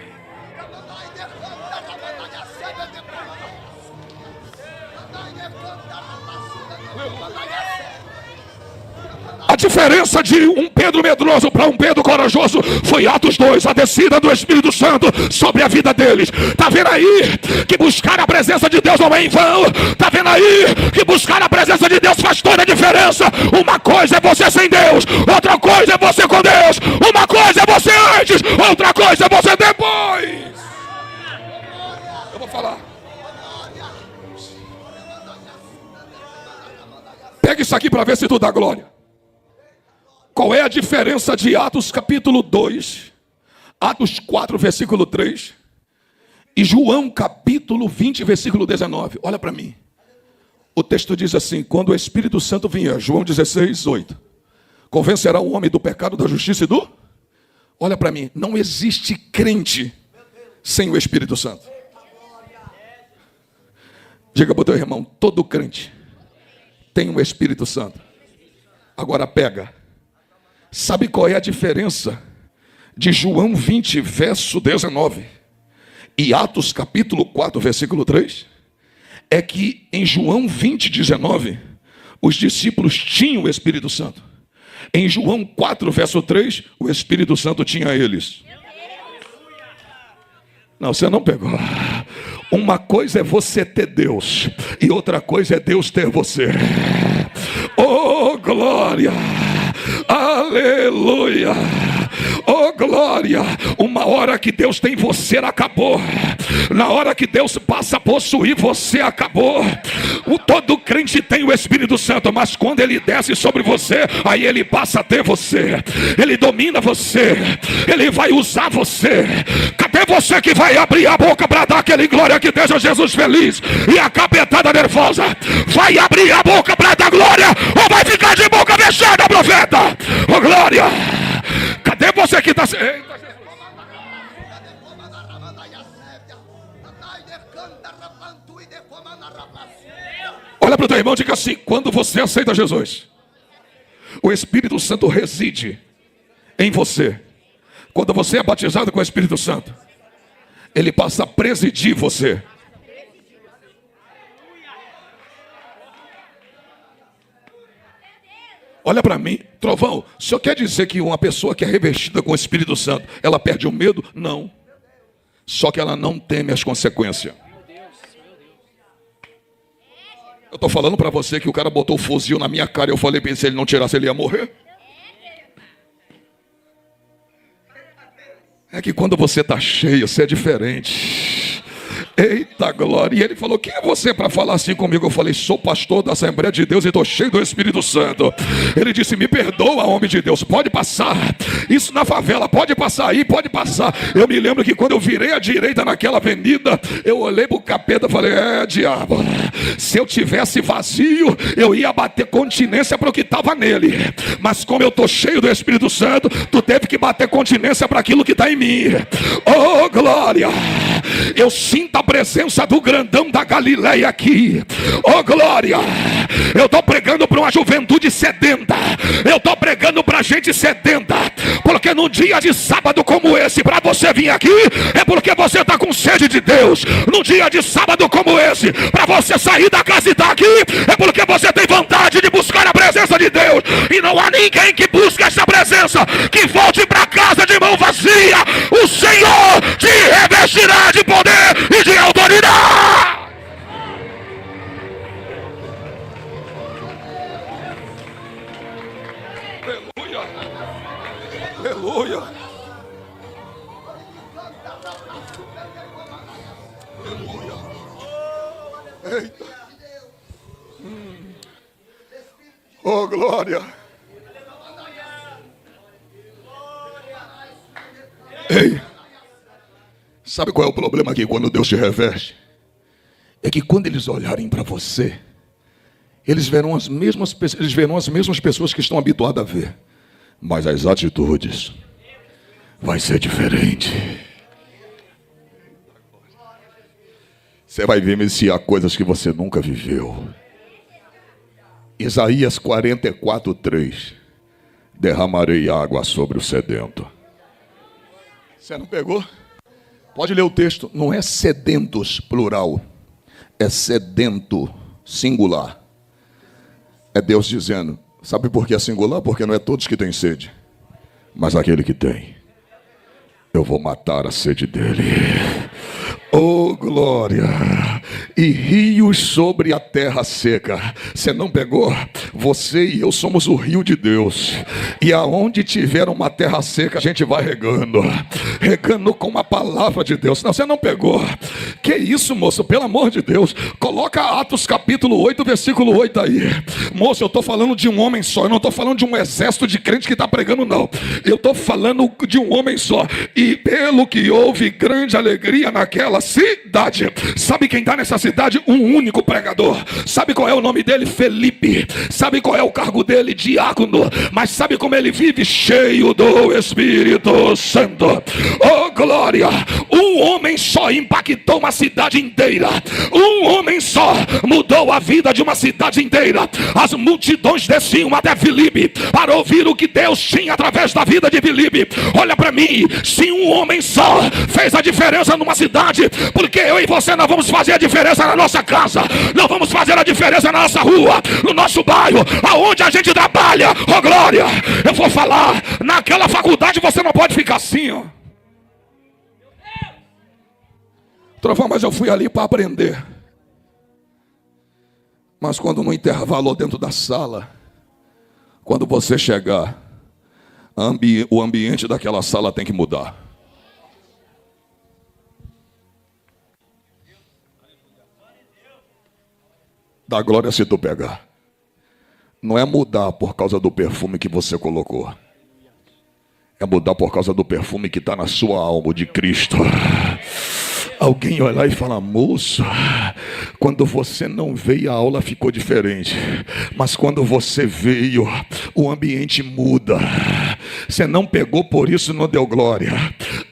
A diferença de um Pedro medroso para um Pedro corajoso foi Atos 2, a descida do Espírito Santo sobre a vida deles. Tá vendo aí que buscar a presença de Deus não é em vão? Tá vendo aí que buscar a presença de Deus faz toda a diferença? Uma coisa é você sem Deus, outra coisa é você com Deus. Uma coisa é você antes, outra coisa é você depois. Eu vou falar. Pega isso aqui para ver se tu dá glória. Qual é a diferença de Atos capítulo 2, Atos 4, versículo 3, E João capítulo 20, versículo 19. Olha para mim. O texto diz assim: quando o Espírito Santo vier, João 16, 8. Convencerá o homem do pecado, da justiça e do... Olha para mim, não existe crente sem o Espírito Santo. Diga para o teu irmão, todo crente tem o Espírito Santo. Agora pega. Sabe qual é a diferença de João 20, verso 19 e Atos capítulo 4, versículo 3? É que em João 20, 19, os discípulos tinham o Espírito Santo. Em João 4, verso 3, o Espírito Santo tinha eles. Não, você não pegou. Uma coisa é você ter Deus e outra coisa é Deus ter você. Oh, glória! Aleluia! Oh, glória! Uma hora que Deus tem você, acabou. Na hora que Deus passa a possuir você, acabou. Todo crente tem o Espírito Santo, mas quando ele desce sobre você, aí ele passa a ter você. Ele domina você. Ele vai usar você. Cadê você que vai abrir a boca para dar aquele glória que deixa Jesus feliz? E a capetada nervosa vai abrir a boca para dar glória ou vai ficar de boca fechada, profeta? Oh, glória! Cadê você que está... Eita, olha para o teu irmão e diga assim: quando você aceita Jesus, o Espírito Santo reside em você. Quando você é batizado com o Espírito Santo, ele passa a presidir você. Olha para mim, Trovão, o senhor quer dizer que uma pessoa que é revestida com o Espírito Santo, ela perde o medo? Não. Só que ela não teme as consequências. Eu estou falando para você que o cara botou o fuzil na minha cara e eu falei para ele, se ele não tirasse ele ia morrer. É que quando você está cheio, você é diferente. Eita glória. E ele falou: quem é você para falar assim comigo? Eu falei: sou pastor da Assembleia de Deus e estou cheio do Espírito Santo. Ele disse: me perdoa, homem de Deus, pode passar. Isso na favela, pode passar aí, pode passar. Eu me lembro que quando eu virei à direita naquela avenida, eu olhei para o capeta e falei: diabo, se eu tivesse vazio, eu ia bater continência para o que estava nele. Mas como eu estou cheio do Espírito Santo, tu teve que bater continência para aquilo que está em mim. Oh glória! Eu sinto a presença do grandão da Galileia aqui. Oh glória! Eu estou pregando para uma juventude sedenta. Eu estou pregando para gente sedenta. Porque num dia de sábado como esse, para você vir aqui, é porque você está com sede de Deus. Num dia de sábado como esse, para você sair da casa e estar aqui, é porque você tem vontade de buscar a presença de Deus. E não há ninguém que busque essa presença que volte para casa de mão vazia. O Senhor te revestirá de poder e de autoridade. Aleluia. Aleluia. Aleluia. Eita. Oh glória. Ei. Sabe qual é o problema aqui quando Deus te reveste? É que quando eles olharem para você, eles verão as mesmas pessoas que estão habituadas a ver. Mas as atitudes vai ser diferente. Você vai vivenciar coisas que você nunca viveu. Isaías 44, 3. Derramarei água sobre o sedento. Você não pegou? Pode ler o texto. Não é sedentos, plural. É sedento, singular. É Deus dizendo. Sabe por que é singular? Porque não é todos que têm sede, mas aquele que tem. Eu vou matar a sede dele. Oh glória! e rios sobre a terra seca. Você não pegou? Você e eu somos o rio de Deus. E aonde tiver uma terra seca, a gente vai regando. Regando com a palavra de Deus. Não, você não pegou. Que isso, moço? Pelo amor de Deus. Coloca Atos capítulo 8, versículo 8 aí. Moço, eu estou falando de um homem só. Eu não estou falando de um exército de crente que está pregando, não. Eu estou falando de um homem só. E pelo que houve grande alegria naquela cidade. Sabe quem está nessa cidade? Um único pregador. Sabe qual é o nome dele? Felipe. Sabe qual é o cargo dele? Diácono. Mas sabe como ele vive? Cheio do Espírito Santo. Oh glória! Um homem só impactou uma cidade inteira. Um homem só mudou a vida de uma cidade inteira. As multidões desciam até Filipe para ouvir o que Deus tinha através da vida de Filipe. Olha para mim, se um homem só fez a diferença numa cidade, porque eu e você não vamos fazer a diferença na nossa casa, não vamos fazer a diferença na nossa rua, no nosso bairro, aonde a gente trabalha. Oh glória! Eu vou falar, naquela faculdade você não pode ficar assim, ó. Trovão, mas eu fui ali para aprender. Mas quando no intervalo ou dentro da sala, quando você chegar, o ambiente daquela sala tem que mudar. Dá glória se tu pegar. Não é mudar por causa do perfume que você colocou. É mudar por causa do perfume que está na sua alma, de Cristo. Alguém olhar e falar: moço, quando você não veio a aula ficou diferente, mas quando você veio o ambiente muda. Você não pegou, por isso não deu glória.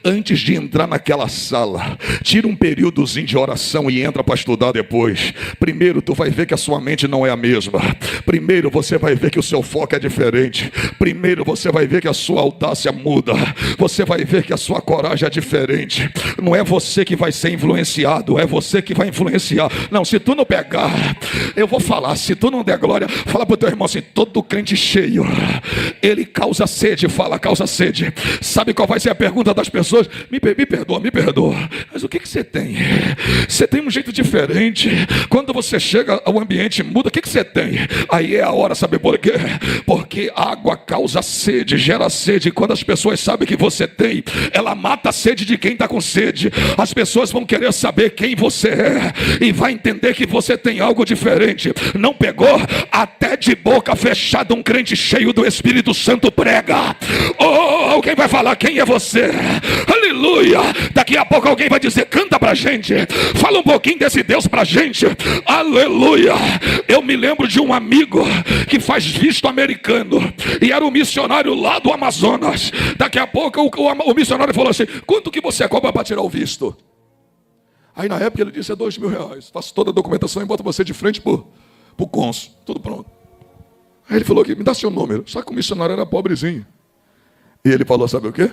Antes de entrar naquela sala, tira um períodozinho de oração e entra para estudar depois. Primeiro tu vai ver que a sua mente não é a mesma. Primeiro você vai ver que o seu foco é diferente. Primeiro você vai ver que a sua audácia muda. Você vai ver que a sua coragem é diferente. Não é você que vai ser influenciado, é você que vai influenciar. Não, se tu não pegar, eu vou falar, se tu não der glória, fala pro teu irmão assim: todo crente cheio, ele causa sede. Fala, causa sede. Sabe qual vai ser a pergunta das pessoas? Me perdoa. Mas o que você tem? Você tem um jeito diferente. Quando você chega ao ambiente muda, o que você tem? Aí é a hora, sabe por quê? Porque água causa sede, gera sede. E quando as pessoas sabem que você tem, ela mata a sede de quem está com sede. As pessoas vão querer saber quem você é e vai entender que você tem algo diferente. Não pegou? Até de boca fechada um crente cheio do Espírito Santo prega. Oh, alguém vai falar: quem é você? Aleluia! Daqui a pouco alguém vai dizer: canta pra gente, fala um pouquinho desse Deus pra gente. Aleluia! Eu me lembro de um amigo que faz visto americano e era um missionário lá do Amazonas. Daqui a pouco o missionário falou assim: quanto que você cobra para tirar o visto? Aí na época ele disse: é R$2.000. Faço toda a documentação e boto você de frente pro cônsul. Tudo pronto. Aí ele falou aqui: me dá seu número. Só que o missionário era pobrezinho. E ele falou: sabe o quê?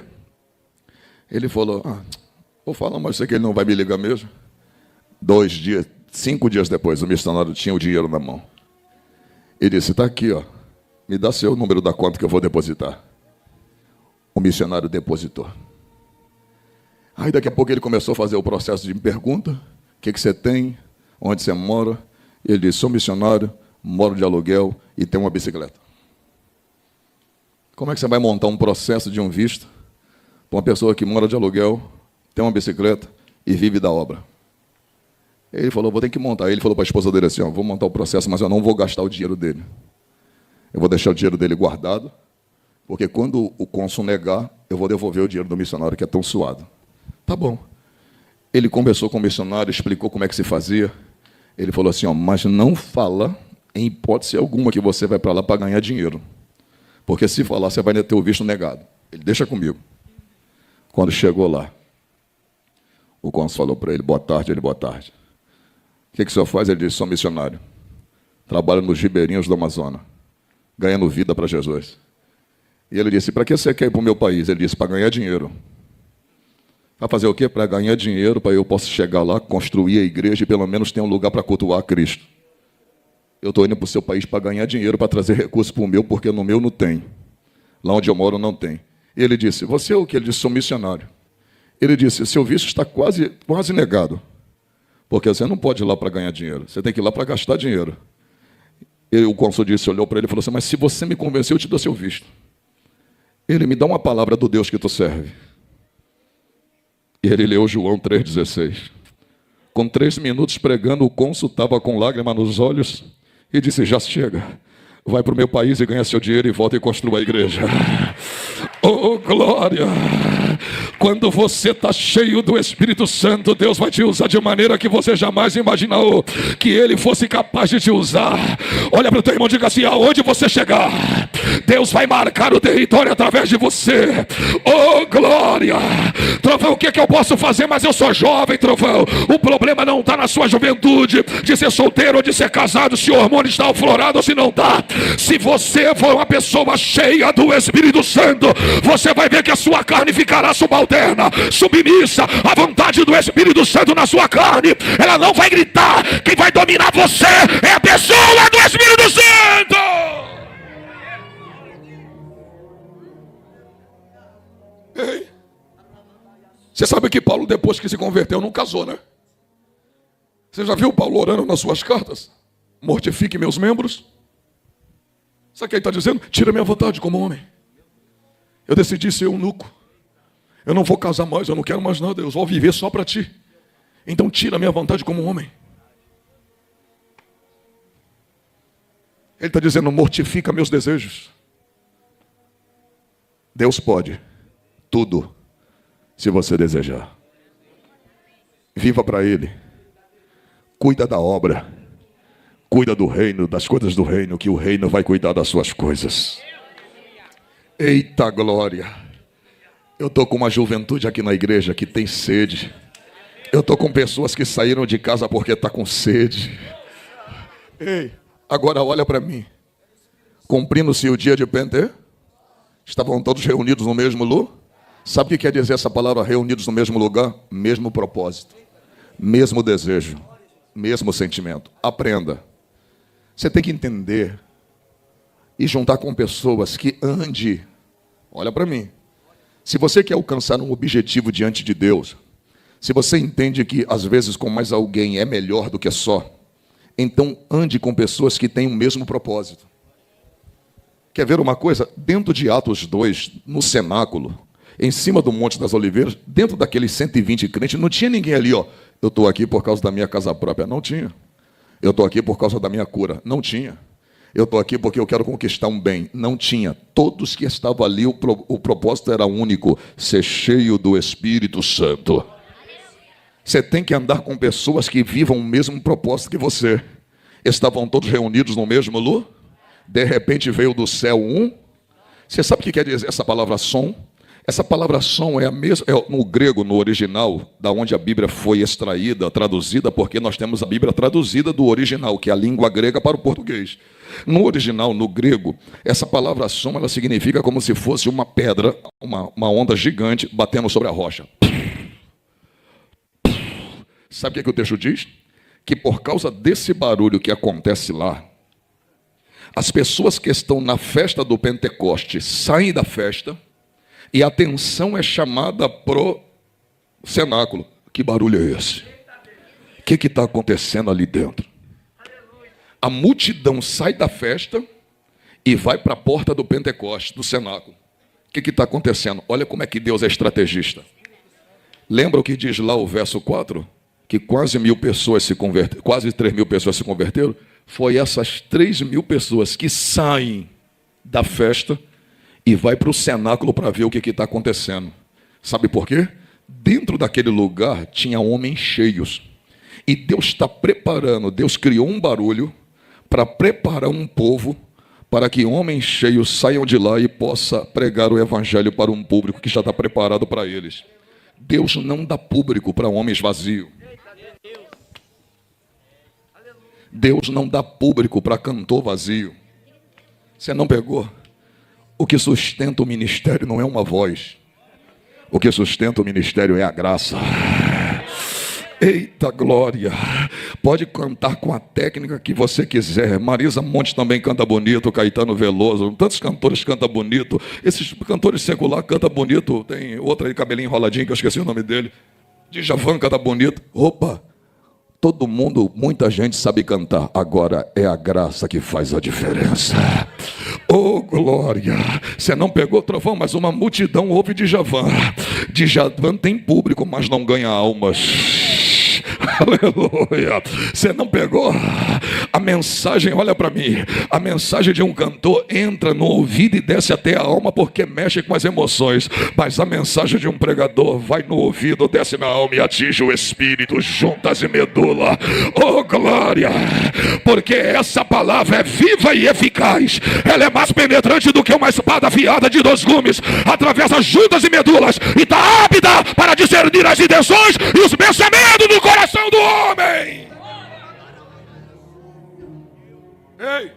Ele falou: vou falar, mas sei que ele não vai me ligar mesmo. 5 dias depois, o missionário tinha o dinheiro na mão. Ele disse: está aqui, ó. Me dá seu número da conta que eu vou depositar. O missionário depositou. Aí daqui a pouco ele começou a fazer o processo de pergunta: o que você tem? Onde você mora? Ele disse: sou missionário, moro de aluguel e tenho uma bicicleta. Como é que você vai montar um processo de um visto para uma pessoa que mora de aluguel, tem uma bicicleta e vive da obra? Ele falou: vou ter que montar. Ele falou para a esposa dele assim: vou montar o processo, mas eu não vou gastar o dinheiro dele. Eu vou deixar o dinheiro dele guardado, porque quando o cônsul negar, eu vou devolver o dinheiro do missionário que é tão suado. Tá bom. Ele conversou com o missionário, explicou como é que se fazia. Ele falou assim: mas não fala em hipótese alguma que você vai para lá para ganhar dinheiro. Porque se falar, você vai ter o visto negado. Ele: deixa comigo. Quando chegou lá, o cônsul falou para ele: boa tarde. Ele: boa tarde. O que o senhor faz? Ele disse: sou missionário. Trabalho nos ribeirinhos do Amazonas, ganhando vida para Jesus. E ele disse: para que você quer ir para o meu país? Ele disse: para ganhar dinheiro. Para fazer o quê? Para ganhar dinheiro, para eu possa chegar lá, construir a igreja e pelo menos ter um lugar para cultuar a Cristo. Eu estou indo para o seu país para ganhar dinheiro, para trazer recursos para o meu, porque no meu não tem. Lá onde eu moro não tem. E ele disse: você é o que? Ele disse: sou missionário. Ele disse: seu visto está quase negado, Porque você não pode ir lá para ganhar dinheiro, você tem que ir lá para gastar dinheiro. E o cônsul disse, olhou para ele e falou assim, mas se você me convencer, eu te dou seu visto. Ele me dá uma palavra do Deus que tu serve. E ele leu João 3,16. Com 3 minutos pregando, o cônsul estava com lágrima nos olhos e disse, já chega, vai para o meu país e ganha seu dinheiro e volta e construa a igreja. Oh, glória! Quando você está cheio do Espírito Santo, Deus vai te usar de maneira que você jamais imaginou que Ele fosse capaz de te usar. Olha para o teu irmão e diga assim, aonde você chegar, Deus vai marcar o território através de você. Oh, glória! Trovão, o que é que eu posso fazer? Mas eu sou jovem, Trovão. O problema não está na sua juventude, de ser solteiro ou de ser casado, se o hormônio está aflorado ou se não está. Se você for uma pessoa cheia do Espírito Santo, você vai ver que a sua carne ficará subalterna, submissa à vontade do Espírito Santo na sua carne. Ela não vai gritar, quem vai dominar você é a pessoa do Espírito Santo. Ei. Você sabe que Paulo, depois que se converteu, não casou, né? Você já viu Paulo orando nas suas cartas? Mortifique meus membros. Sabe o que ele está dizendo? Tira minha vontade como homem. Eu decidi ser eunuco. Eu não vou casar mais, eu não quero mais nada, eu vou viver só para ti. Então tira a minha vontade como homem. Ele está dizendo, mortifica meus desejos. Deus pode tudo, se você desejar. Viva para Ele. Cuida da obra. Cuida do reino, das coisas do reino, que o reino vai cuidar das suas coisas. Eita glória! Eu estou com uma juventude aqui na igreja que tem sede. Eu estou com pessoas que saíram de casa porque estão com sede. Ei, agora olha para mim. Cumprindo-se o dia de Pentecostes, estavam todos reunidos no mesmo lugar. Sabe o que quer dizer essa palavra, reunidos no mesmo lugar? Mesmo propósito, mesmo desejo, mesmo sentimento. Aprenda. Você tem que entender e juntar com pessoas que ande. Olha para mim. Se você quer alcançar um objetivo diante de Deus, se você entende que às vezes com mais alguém é melhor do que só, então ande com pessoas que têm o mesmo propósito. Quer ver uma coisa? Dentro de Atos 2, no cenáculo, em cima do Monte das Oliveiras, dentro daqueles 120 crentes, não tinha ninguém ali, ó. Eu estou aqui por causa da minha casa própria. Não tinha. Eu estou aqui por causa da minha cura. Não tinha. Eu estou aqui porque eu quero conquistar um bem. Não tinha. Todos que estavam ali, o propósito era único: ser cheio do Espírito Santo. Você tem que andar com pessoas que vivam o mesmo propósito que você. Estavam todos reunidos no mesmo lugar. De repente veio do céu um. Você sabe o que quer dizer essa palavra som? Essa palavra som é a mesma, no grego, no original, da onde a Bíblia foi extraída, traduzida, porque nós temos a Bíblia traduzida do original, que é a língua grega, para o português. No original, no grego, essa palavra som, ela significa como se fosse uma pedra, uma onda gigante batendo sobre a rocha. Sabe o que o texto diz? Que por causa desse barulho que acontece lá, as pessoas que estão na festa do Pentecostes saem da festa e a atenção é chamada pro cenáculo. Que barulho é esse? O que está acontecendo ali dentro? A multidão sai da festa e vai para a porta do Pentecostes, do cenáculo. O que está acontecendo? Olha como é que Deus é estrategista. Lembra o que diz lá o verso 4? Que quase 1.000 pessoas se converteram, quase 3.000 pessoas se converteram. Foi essas 3.000 pessoas que saem da festa e vai para o cenáculo para ver o que está acontecendo. Sabe por quê? Dentro daquele lugar tinha homens cheios. E Deus está preparando, Deus criou um barulho para preparar um povo para que homens cheios saiam de lá e possa pregar o evangelho para um público que já está preparado para eles. Deus não dá público para homens vazios. Deus não dá público para cantor vazio. Você não pegou? O que sustenta o ministério não é uma voz. O que sustenta o ministério é a graça. Eita glória! Pode cantar com a técnica que você quiser. Marisa Monte também canta bonito, Caetano Veloso, tantos cantores cantam bonito. Esses cantores seculares cantam bonito. Tem outro aí, cabelinho enroladinho, que eu esqueci o nome dele. Djavan canta bonito. Opa! Todo mundo, muita gente sabe cantar. Agora é a graça que faz a diferença. Oh, glória! Você não pegou trovão, mas uma multidão ouve Djavan. Djavan tem público, mas não ganha almas. Aleluia. Você não pegou? A mensagem, olha para mim. A mensagem de um cantor entra no ouvido e desce até a alma porque mexe com as emoções. Mas a mensagem de um pregador vai no ouvido, desce na alma e atinge o espírito, juntas e medula. Oh, glória! Porque essa palavra é viva e eficaz. Ela é mais penetrante do que uma espada afiada de 2 gumes. Atravessa juntas e medulas e está apta para discernir as intenções e os pensamentos do coração do homem. Ei!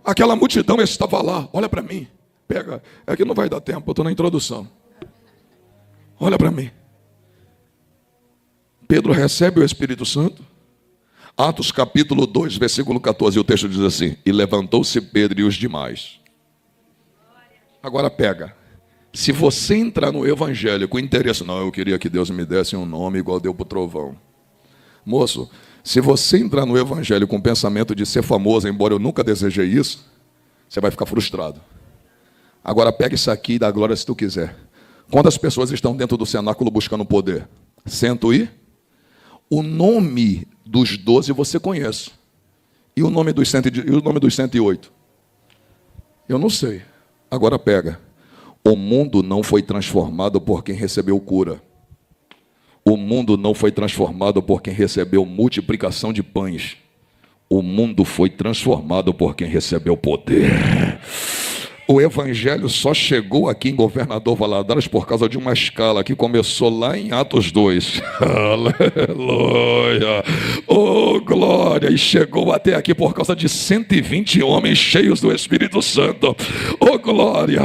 Aquela multidão estava lá. Olha para mim. Pega. É que não vai dar tempo. Eu estou na introdução. Olha para mim. Pedro recebe o Espírito Santo. Atos capítulo 2, versículo 14. O texto diz assim: e levantou-se Pedro e os demais. Agora pega. Se você entrar no evangelho com interesse, não, eu queria que Deus me desse um nome igual deu para o trovão. Moço, se você entrar no evangelho com o pensamento de ser famoso, embora eu nunca desejei isso, você vai ficar frustrado. Agora pega isso aqui e dá glória se tu quiser. Quantas pessoas estão dentro do cenáculo buscando poder? 100 O nome dos 12 você conhece. E o nome dos 108? Eu não sei. Agora pega. O mundo não foi transformado por quem recebeu cura. O mundo não foi transformado por quem recebeu multiplicação de pães. O mundo foi transformado por quem recebeu poder. O evangelho só chegou aqui em Governador Valadares por causa de uma escala que começou lá em Atos 2. Aleluia! Oh, glória! E chegou até aqui por causa de 120 homens cheios do Espírito Santo. Oh, glória!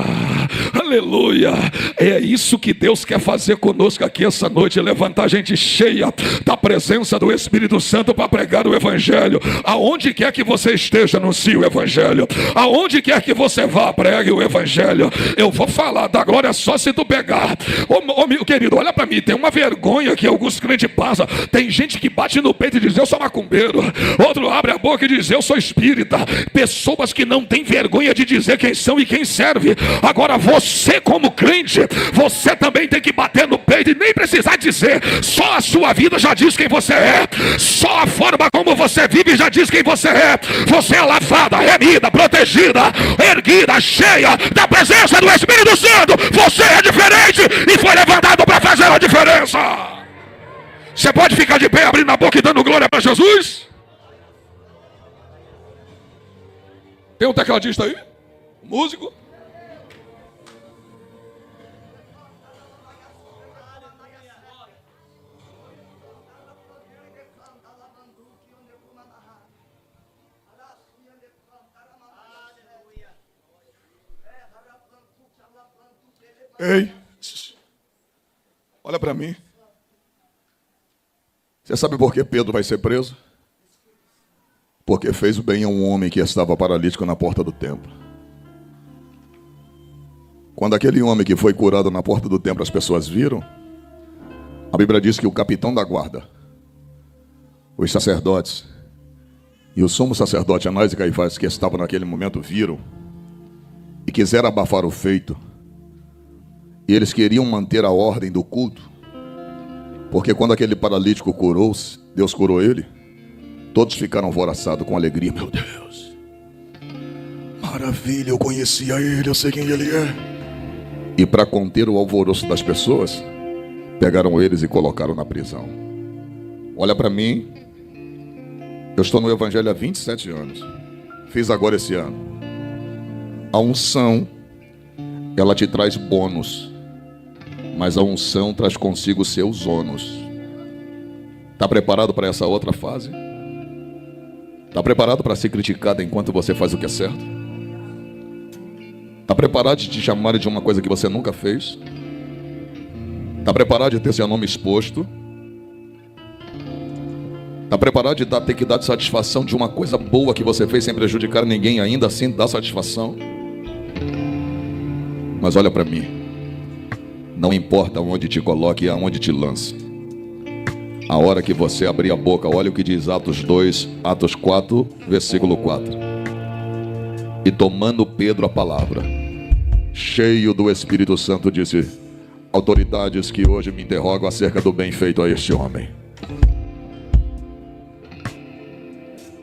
Aleluia! É isso que Deus quer fazer conosco aqui essa noite, levantar gente cheia da presença do Espírito Santo para pregar o evangelho. Aonde quer que você esteja, anuncie o evangelho. Aonde quer que você vá, pregue o evangelho. Eu vou falar da glória só se tu pegar. Ô meu querido, olha para mim, tem uma vergonha que alguns crentes passam. Tem gente que bate no peito e diz: eu sou macumbeiro. Outro abre a boca e diz: eu sou espírita. Pessoas que não têm vergonha de dizer quem são e quem serve. Agora você, como crente, você também tem que bater no peito e nem precisar dizer. Só a sua vida já diz quem você é. Só a forma como você vive já diz quem você é. Você é lavada, remida, protegida, erguida, cheia da presença do Espírito Santo. Você é diferente e foi levantado para fazer a diferença. Você pode ficar de pé, abrindo a boca e dando glória para Jesus? Tem um tecladista aí? Um músico? Ei, olha para mim. Você sabe por que Pedro vai ser preso? Porque fez o bem a um homem que estava paralítico na porta do templo. Quando aquele homem que foi curado na porta do templo, as pessoas viram, a Bíblia diz que o capitão da guarda, os sacerdotes e o sumo sacerdote Anás e Caifás, que estavam naquele momento, viram e quiseram abafar o feito. E eles queriam manter a ordem do culto, porque quando aquele paralítico curou-se, Deus curou ele, todos ficaram alvoroçados com alegria. Meu Deus, maravilha, eu conhecia ele, eu sei quem ele é. E para conter o alvoroço das pessoas, pegaram eles e colocaram na prisão. Olha para mim, eu estou no evangelho há 27 anos, fiz agora esse ano. A unção, ela te traz bônus, mas a unção traz consigo seus ônus. Está preparado para essa outra fase? Está preparado para ser criticado enquanto você faz o que é certo? Está preparado de te chamarem de uma coisa que você nunca fez? Está preparado de ter seu nome exposto? Está preparado de ter que dar satisfação de uma coisa boa que você fez sem prejudicar ninguém, ainda assim dá satisfação? Mas olha para mim. Não importa onde te coloque e aonde te lance. A hora que você abrir a boca, olha o que diz Atos 4, versículo 4. E tomando Pedro a palavra, cheio do Espírito Santo, disse: autoridades que hoje me interrogam acerca do bem feito a este homem,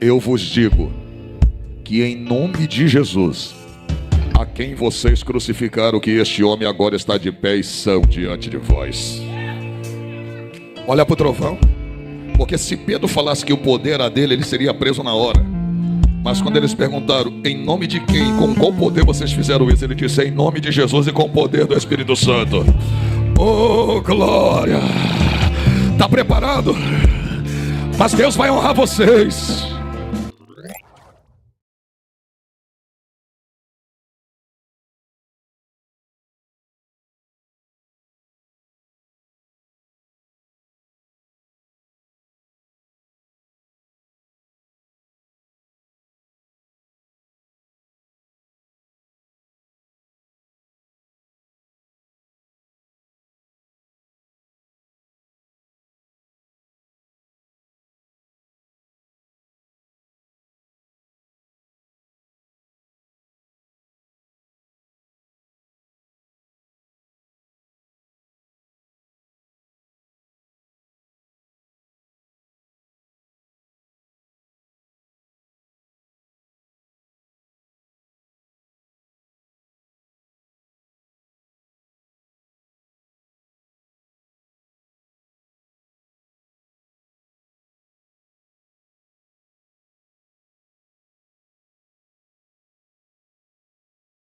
eu vos digo que em nome de Jesus, a quem vocês crucificaram, que este homem agora está de pé e são diante de vós. Olha para o trovão, porque se Pedro falasse que o poder era dele, ele seria preso na hora. Mas quando eles perguntaram, em nome de quem, com qual poder vocês fizeram isso? Ele disse, em nome de Jesus e com o poder do Espírito Santo. Oh, glória! Está preparado? Mas Deus vai honrar vocês.